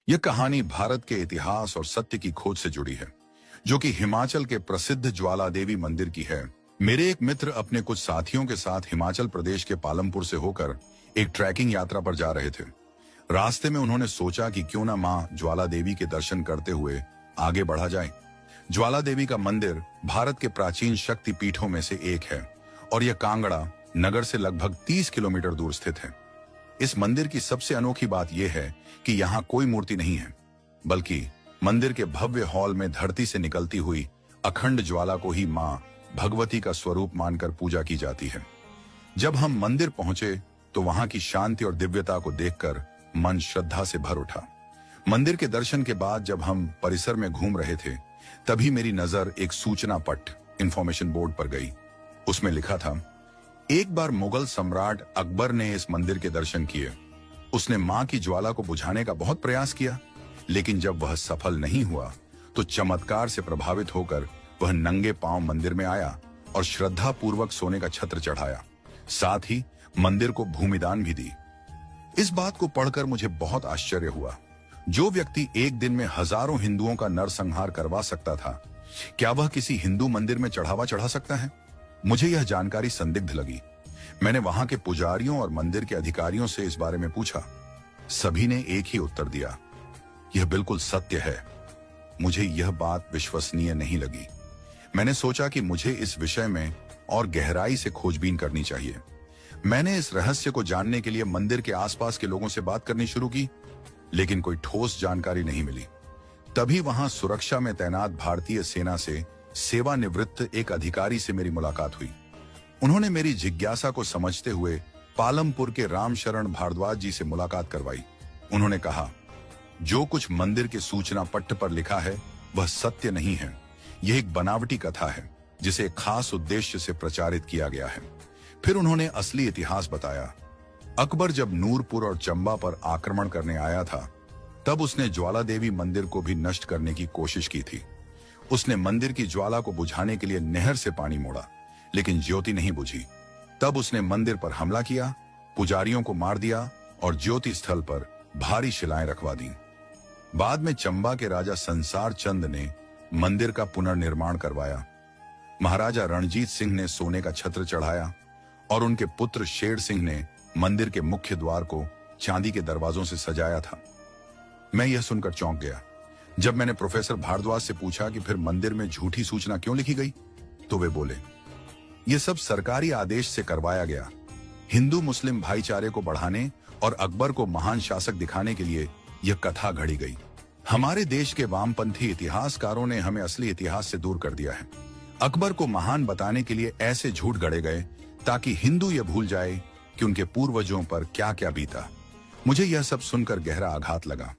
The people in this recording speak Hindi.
यह कहानी भारत के इतिहास और सत्य की खोज से जुड़ी है, जो कि हिमाचल के प्रसिद्ध ज्वाला देवी मंदिर की है। मेरे एक मित्र अपने कुछ साथियों के साथ हिमाचल प्रदेश के पालमपुर से होकर एक ट्रैकिंग यात्रा पर जा रहे थे। रास्ते में उन्होंने सोचा कि क्यों ना मां ज्वाला देवी के दर्शन करते हुए आगे बढ़ा जाए। ज्वाला देवी का मंदिर भारत के प्राचीन शक्ति पीठों में से एक है और यह कांगड़ा नगर से लगभग 30 किलोमीटर दूर स्थित है। इस मंदिर की सबसे अनोखी बात यह है कि यहाँ कोई मूर्ति नहीं है, बल्कि मंदिर के भव्य हॉल में धरती से निकलती हुई अखंड ज्वाला को ही मां भगवती का स्वरूप मानकर पूजा की जाती है। जब हम मंदिर पहुंचे तो वहां की शांति और दिव्यता को देखकर मन श्रद्धा से भर उठा। मंदिर के दर्शन के बाद जब हम परिसर में घूम रहे थे, तभी मेरी नजर एक सूचना पट इंफॉर्मेशन बोर्ड पर गई। उसमें लिखा था, एक बार मुगल सम्राट अकबर ने इस मंदिर के दर्शन किए। उसने मां की ज्वाला को बुझाने का बहुत प्रयास किया, लेकिन जब वह सफल नहीं हुआ तो चमत्कार से प्रभावित होकर वह नंगे पांव मंदिर में आया और श्रद्धा पूर्वक सोने का छत्र चढ़ाया। साथ ही मंदिर को भूमिदान भी दी। इस बात को पढ़कर मुझे बहुत आश्चर्य हुआ। जो व्यक्ति एक दिन में हजारों हिंदुओं का नरसंहार करवा सकता था, क्या वह किसी हिंदू मंदिर में चढ़ावा चढ़ा सकता है? मुझे यह जानकारी संदिग्ध लगी। मैंने वहां के पुजारियों और मंदिर के अधिकारियों से इस बारे में पूछा। सभी ने एक ही उत्तर दिया, यह बिल्कुल सत्य है। मुझे यह बात विश्वसनीय नहीं लगी। मैंने सोचा कि मुझे इस विषय में और गहराई से खोजबीन करनी चाहिए। मैंने इस रहस्य को जानने के लिए मंदिर के आसपास के लोगों से बात करनी शुरू की, लेकिन कोई ठोस जानकारी नहीं मिली। तभी वहां सुरक्षा में तैनात भारतीय सेना से सेवानिवृत्त एक अधिकारी से मेरी मुलाकात हुई। उन्होंने मेरी जिज्ञासा को समझते हुए पालमपुर के रामशरण भारद्वाज जी से मुलाकात करवाई। उन्होंने कहा, जो कुछ मंदिर के सूचना पट्ट पर लिखा है वह सत्य नहीं है। यह एक बनावटी कथा है जिसे एक खास उद्देश्य से प्रचारित किया गया है। फिर उन्होंने असली इतिहास बताया। अकबर जब नूरपुर और चंबा पर आक्रमण करने आया था, तब उसने ज्वाला देवी मंदिर को भी नष्ट करने की कोशिश की थी। उसने मंदिर की ज्वाला को बुझाने के लिए नहर से पानी मोड़ा, लेकिन ज्योति नहीं बुझी। तब उसने मंदिर पर हमला किया, पुजारियों को मार दिया और ज्योति स्थल पर भारी शिलाएं रखवा दी। बाद में चंबा के राजा संसार चंद ने मंदिर का पुनर्निर्माण करवाया। महाराजा रणजीत सिंह ने सोने का छत्र चढ़ाया और उनके पुत्र शेर सिंह ने मंदिर के मुख्य द्वार को चांदी के दरवाजों से सजाया था। मैं यह सुनकर चौंक गया। जब मैंने प्रोफेसर भारद्वाज से पूछा कि फिर मंदिर में झूठी सूचना क्यों लिखी गई, तो वे बोले, यह सब सरकारी आदेश से करवाया गया। हिंदू मुस्लिम भाईचारे को बढ़ाने और अकबर को महान शासक दिखाने के लिए यह कथा घड़ी गई। हमारे देश के वामपंथी इतिहासकारों ने हमें असली इतिहास से दूर कर दिया है। अकबर को महान बताने के लिए ऐसे झूठ गढ़े गए ताकि हिंदू यह भूल जाए कि उनके पूर्वजों पर क्या क्या बीता। मुझे यह सब सुनकर गहरा आघात लगा।